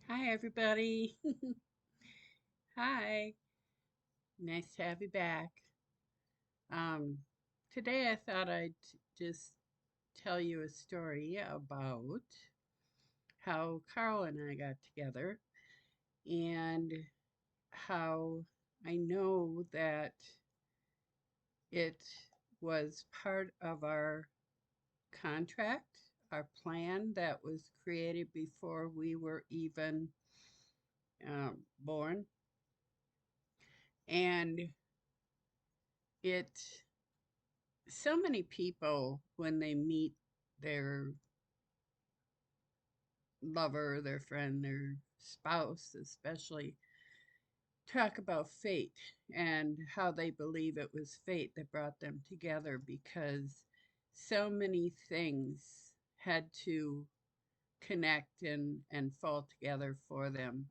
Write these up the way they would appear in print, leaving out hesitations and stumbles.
Hi, everybody. Hi. Nice to have you back. Um, Today I thought I'd just tell you a story about how Carl and I got together and how I know that it was part of our contract, our plan that was created before we were even born. And it so many people, when they meet their lover, their friend, their spouse, especially, talk about fate and how they believe it was fate that brought them together because so many things had to connect and fall together for them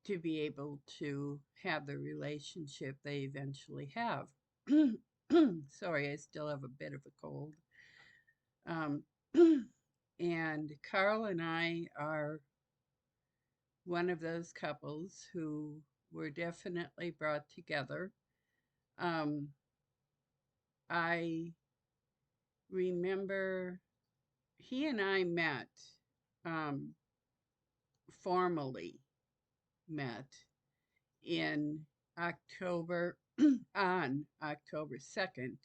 to be able to have the relationship they eventually have. Sorry, I still have a bit of a cold. Um, and Carl and I are one of those couples who were definitely brought together. Um, I remember he and I met, um, formally met in October, on October 2nd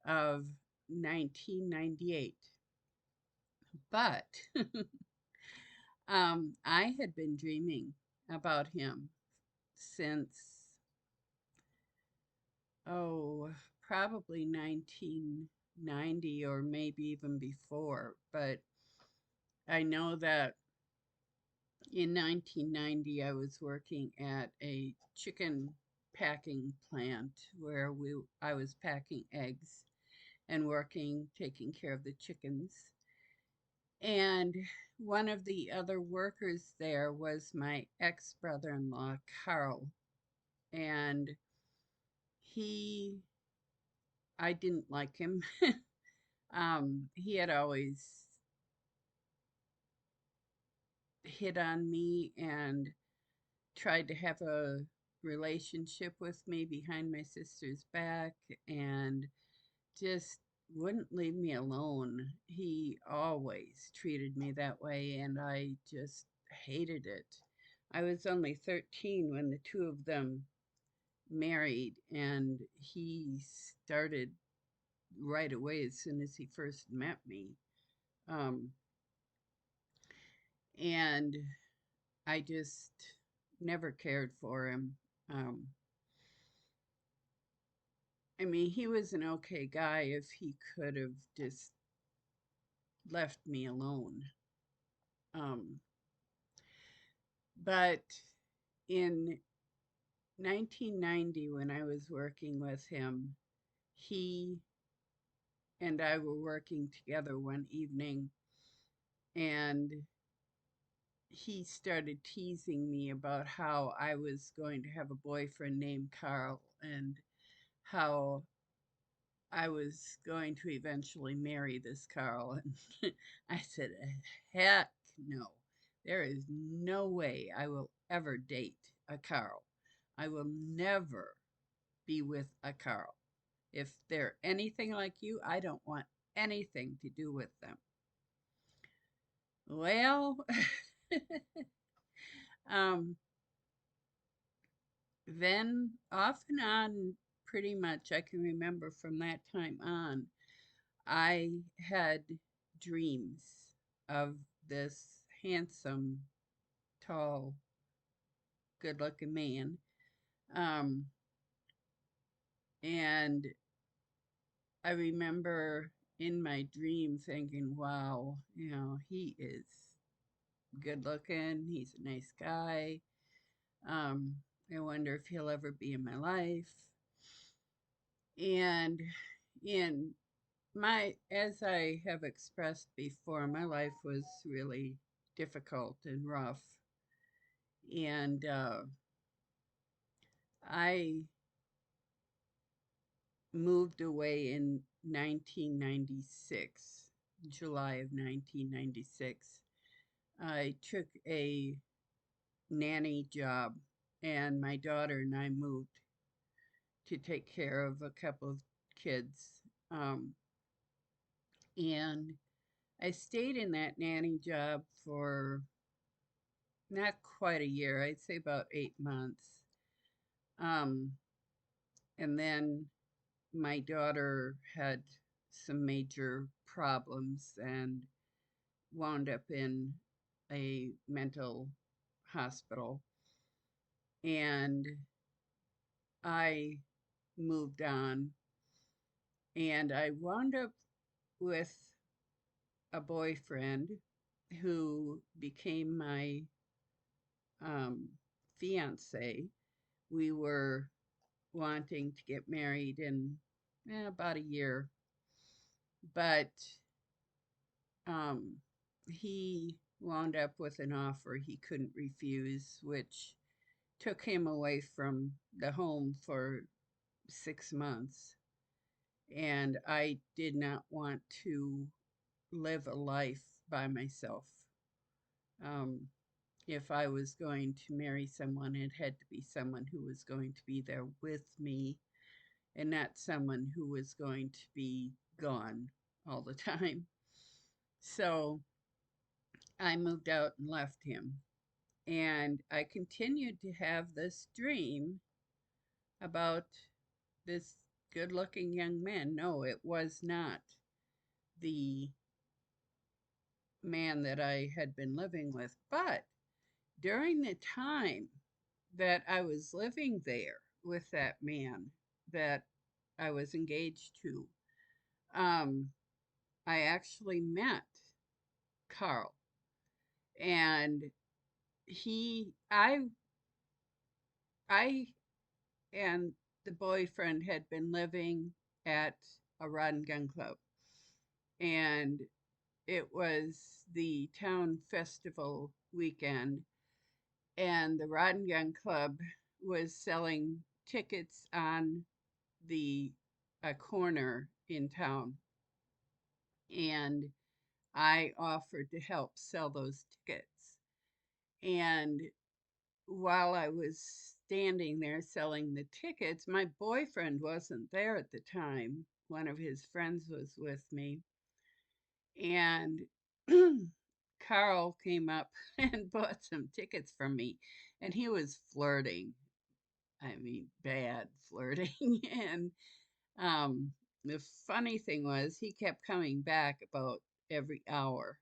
of 1998. But I had been dreaming about him since, oh, probably 1990 or maybe even before. But I know that in 1990, I was working at a chicken packing plant where I was packing eggs and working, taking care of the chickens. And one of the other workers there was my ex brother in law, Carl. And he, I didn't like him. He had always hit on me and tried to have a relationship with me behind my sister's back and just wouldn't leave me alone. He always treated me that way, and I just hated it. I was only 13 when the two of them married, and he started right away as soon as he first met me. Um, and I just never cared for him. Um, I mean, he was an okay guy if he could have just left me alone. Um, but in 1990, when I was working with him, he and I were working together one evening, and he started teasing me about how I was going to have a boyfriend named Carl and how I was going to eventually marry this Carl. And I said, heck no. There is no way I will ever date a Carl. I will never be with a Carl. If they're anything like you, I don't want anything to do with them. Well, um, then off and on, pretty much, I can remember from that time on, I had dreams of this handsome, tall, good looking man. Um, and I remember in my dream thinking, wow, he is good looking, he's a nice guy. Um, I wonder if he'll ever be in my life. And in as I have expressed before, my life was really difficult and rough. And I moved away in 1996, July of 1996. I took a nanny job, and my daughter and I moved to take care of a couple of kids. Um, and I stayed in that nanny job for not quite a year, I'd say about 8 months. Um, and then my daughter had some major problems and wound up in a mental hospital. And I moved on, and I wound up with a boyfriend who became my um, fiance. We were wanting to get married in about a year, but um, he wound up with an offer he couldn't refuse, which took him away from the home for 6 months. And I did not want to live a life by myself. Um, if I was going to marry someone, it had to be someone who was going to be there with me and not someone who was going to be gone all the time. So I moved out and left him. And I continued to have this dream about this good looking young man. No, it was not the man that I had been living with. But during the time that I was living there with that man that I was engaged to, um, I actually met Carl. And he, I and the boyfriend had been living at a rod and gun club. And it was the town festival weekend, and the Rod and Gun Club was selling tickets on the a corner in town, and I offered to help sell those tickets. And while I was standing there selling the tickets, my boyfriend wasn't there at the time. One of his friends was with me, and Carl came up and bought some tickets from me, and he was flirting. I mean, bad flirting. And the funny thing was, he kept coming back about every hour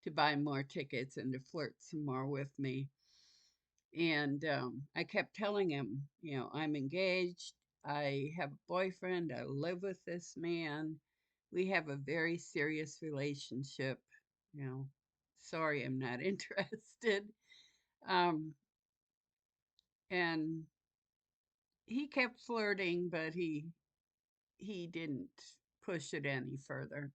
to buy more tickets and to flirt some more with me. And I kept telling him, I'm engaged. I have a boyfriend. I live with this man. We have a very serious relationship. You know, sorry, I'm not interested. Um, and he kept flirting, but he didn't push it any further.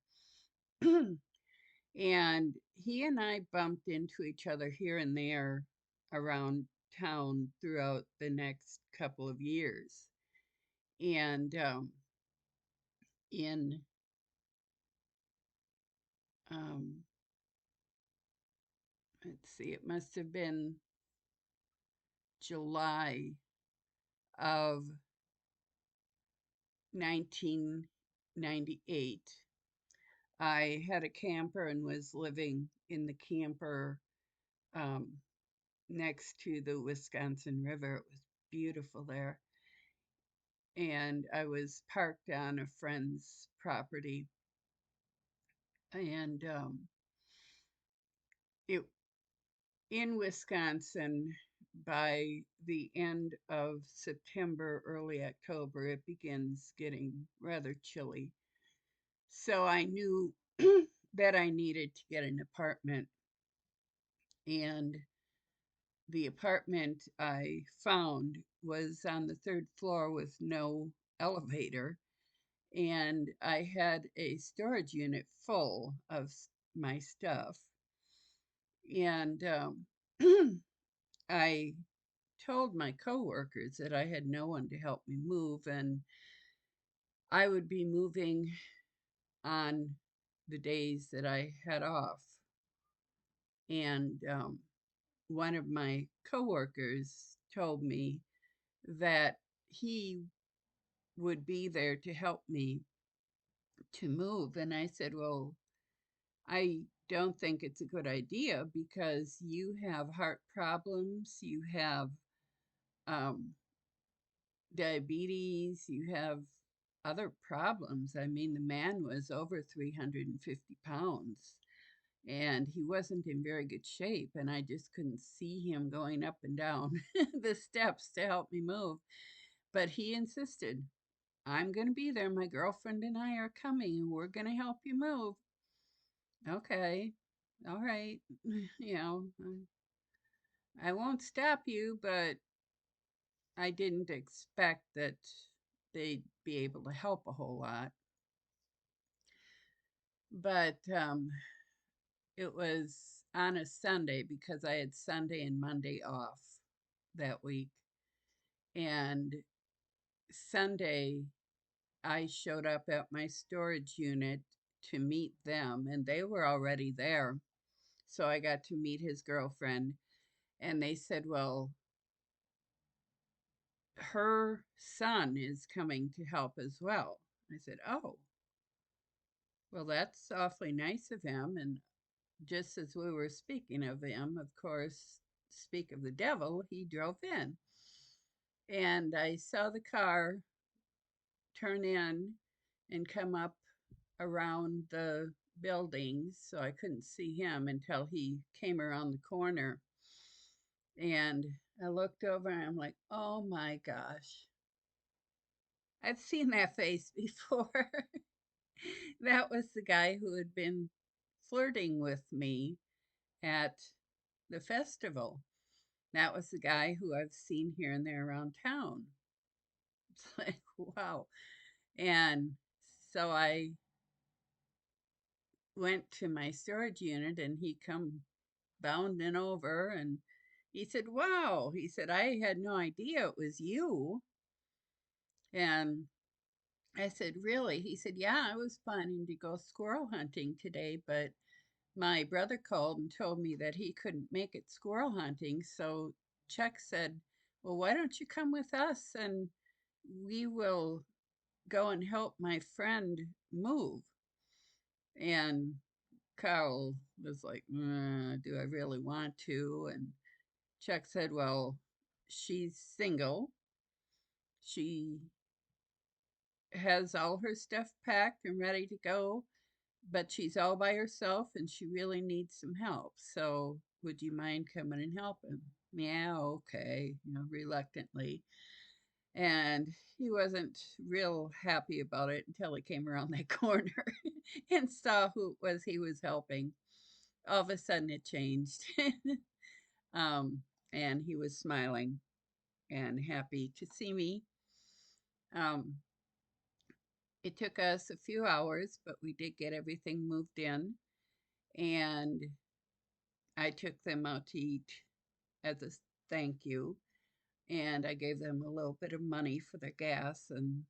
And he and I bumped into each other here and there around town throughout the next couple of years. And in um, let's see, it must have been July of 1998. I had a camper and was living in the camper um, next to the Wisconsin River. It was beautiful there. And I was parked on a friend's property. And it in Wisconsin, by the end of September, early October, it begins getting rather chilly. So I knew that I needed to get an apartment. And the apartment I found was on the third floor with no elevator. And I had a storage unit full of my stuff. And I told my coworkers that I had no one to help me move, and I would be moving on the days that I had off. And one of my coworkers told me that he would be there to help me to move. And I said, well, I don't think it's a good idea because you have heart problems, you have um, diabetes, you have other problems. I mean, the man was over 350 pounds and he wasn't in very good shape. And I just couldn't see him going up and down the steps to help me move. But he insisted, I'm going to be there. My girlfriend and I are coming and we're going to help you move. Okay. All right. You know, I won't stop you, but I didn't expect that they'd be able to help a whole lot. But it was on a Sunday because I had Sunday and Monday off that week. And Sunday, I showed up at my storage unit to meet them, and they were already there. So I got to meet his girlfriend, and they said, well, her son is coming to help as well. I said, oh, well, that's awfully nice of him. And just as we were speaking of him, of course, speak of the devil, he drove in. And I saw the car turn in and come up around the buildings, so I couldn't see him until he came around the corner. And I looked over and I'm like, oh my gosh, I've seen that face before. That was the guy who had been flirting with me at the festival. That was the guy who I've seen here and there around town. It's like, wow. And so I went to my storage unit and he come bounding over and he said, wow. He said, I had no idea it was you. And I said, really? He said, yeah, I was planning to go squirrel hunting today, but my brother called and told me that he couldn't make it squirrel hunting. So Chuck said, well, why don't you come with us and we will go and help my friend move? And Carl was like, do I really want to? And Chuck said, well, she's single. She has all her stuff packed and ready to go, but she's all by herself and she really needs some help. So would you mind coming and helping? Yeah, okay, reluctantly. And he wasn't real happy about it until he came around that corner and saw who it was he was helping. All of a sudden it changed. um, and he was smiling and happy to see me. Um, it took us a few hours, but we did get everything moved in. And I took them out to eat as a thank you. And I gave them a little bit of money for their gas and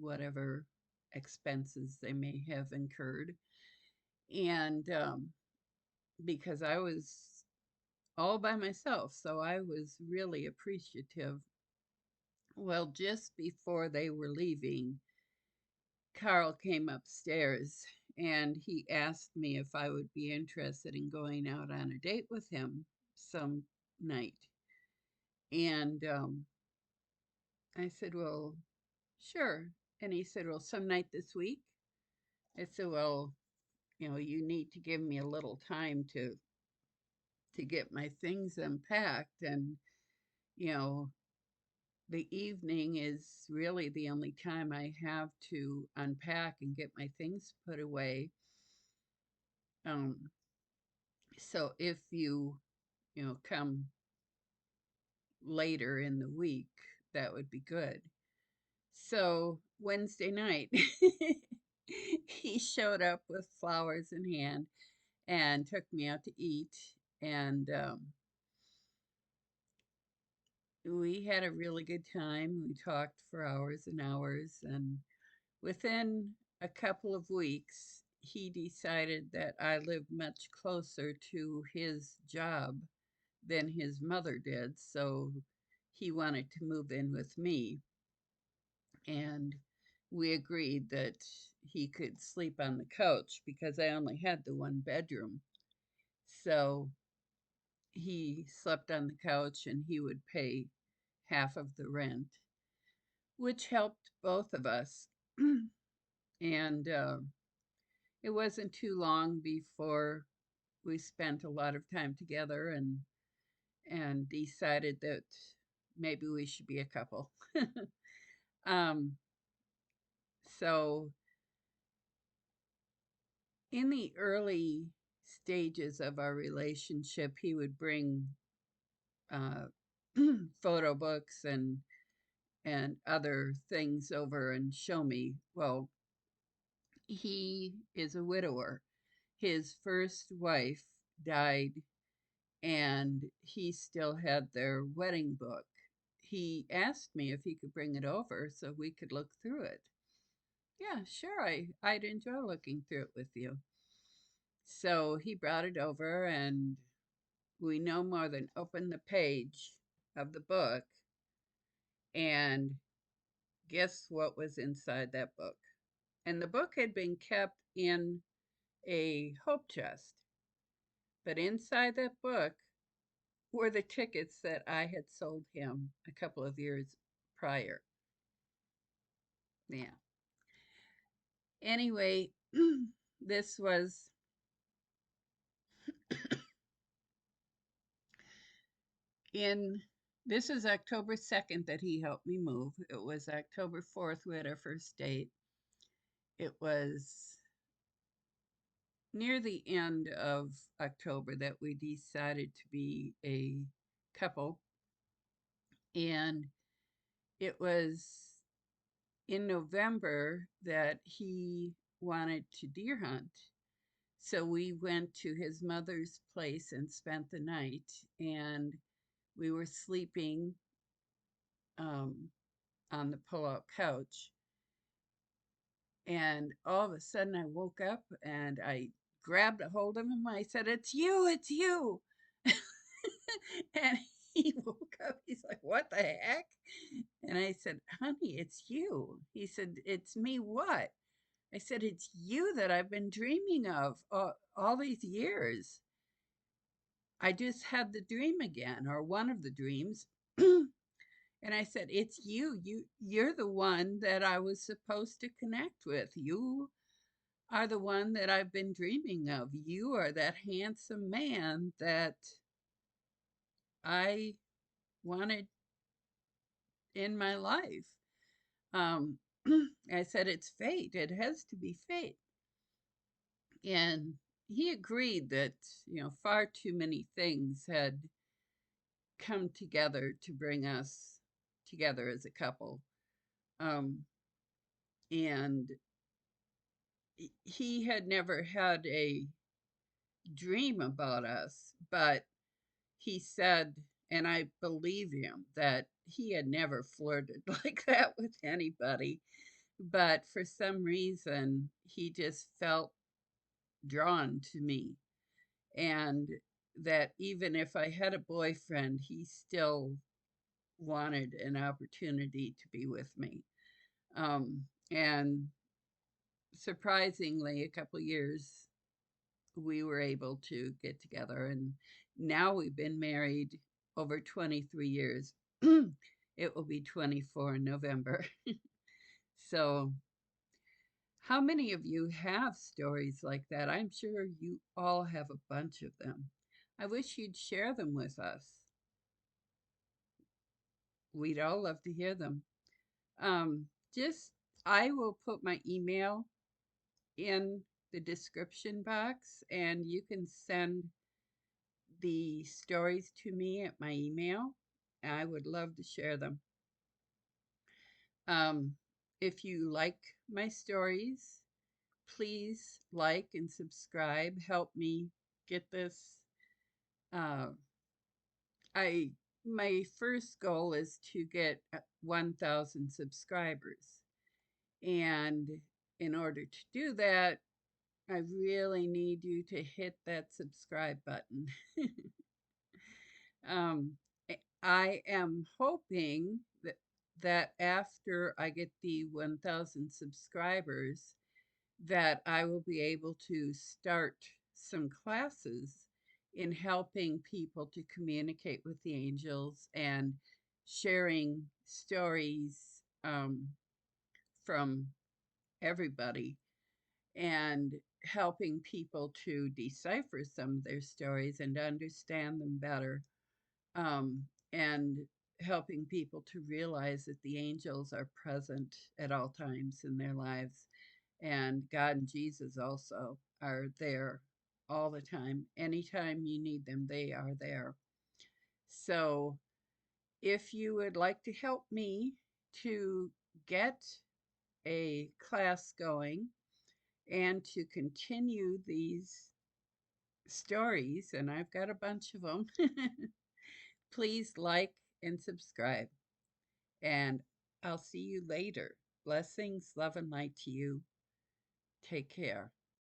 whatever expenses they may have incurred. And because I was all by myself, so I was really appreciative. Well, just before they were leaving, Carl came upstairs and he asked me if I would be interested in going out on a date with him some night. And I said, well, sure. And he said, well, some night this week. I said, well, you need to give me a little time to get my things unpacked. And, you know, the evening is really the only time I have to unpack and get my things put away. Um, so if you come later in the week, that would be good. So Wednesday night, he showed up with flowers in hand and took me out to eat. And we had a really good time. We talked for hours and hours. And within a couple of weeks, he decided that I lived much closer to his job than his mother did, so he wanted to move in with me. And we agreed that he could sleep on the couch because I only had the one bedroom. So he slept on the couch and he would pay half of the rent, which helped both of us. And it wasn't too long before we spent a lot of time together and decided that maybe we should be a couple. um, so in the early stages of our relationship, he would bring uh, photo books and other things over and show me. Well, he is a widower. His first wife died, and he still had their wedding book. He asked me if he could bring it over so we could look through it. Yeah, sure, I'd enjoy looking through it with you. So he brought it over, and we no more than opened the page of the book, and guess what was inside that book? And the book had been kept in a hope chest, but inside that book were the tickets that I had sold him a couple of years prior. Yeah. Anyway, this was in this is October 2nd that he helped me move. It was October 4th we had our first date. It was near the end of October that we decided to be a couple, and it was in November that he wanted to deer hunt. So we went to his mother's place and spent the night, and we were sleeping um, on the pull-out couch. And all of a sudden, I woke up and I grabbed a hold of him. I said, "It's you, it's you." And he woke up. He's like, "What the heck?" And I said, "Honey, it's you." He said, "It's me, what?" I said, "It's you that I've been dreaming of all these years. I just had the dream again, or one of the dreams." And I said, "It's you. You're the one that I was supposed to connect with. You are the one that I've been dreaming of. You are that handsome man that I wanted in my life." Um, I said, "It's fate. It has to be fate." And he agreed that, far too many things had come together to bring us together as a couple. Um, and he had never had a dream about us, but he said, and I believe him, that he had never flirted like that with anybody. But for some reason, he just felt drawn to me. And that even if I had a boyfriend, he still wanted an opportunity to be with me. And surprisingly, a couple years we were able to get together, and now we've been married over 23 years. It will be 24 in November. So, how many of you have stories like that? I'm sure you all have a bunch of them. I wish you'd share them with us. We'd all love to hear them. Um, just, I will put my email in the description box, and you can send the stories to me at my email. I would love to share them. Um, if you like my stories, please like and subscribe. Help me get this. Uh, I my first goal is to get 1,000 subscribers, and in order to do that, I really need you to hit that subscribe button. um, I am hoping that after I get the 1,000 subscribers, that I will be able to start some classes in helping people to communicate with the angels and sharing stories from everybody and helping people to decipher some of their stories and understand them better, and helping people to realize that the angels are present at all times in their lives, and God and Jesus also are there all the time. Anytime you need them, they are there. So if you would like to help me to get a class going and to continue these stories, and I've got a bunch of them, please like and subscribe. And I'll see you later. Blessings, love, and light to you. Take care.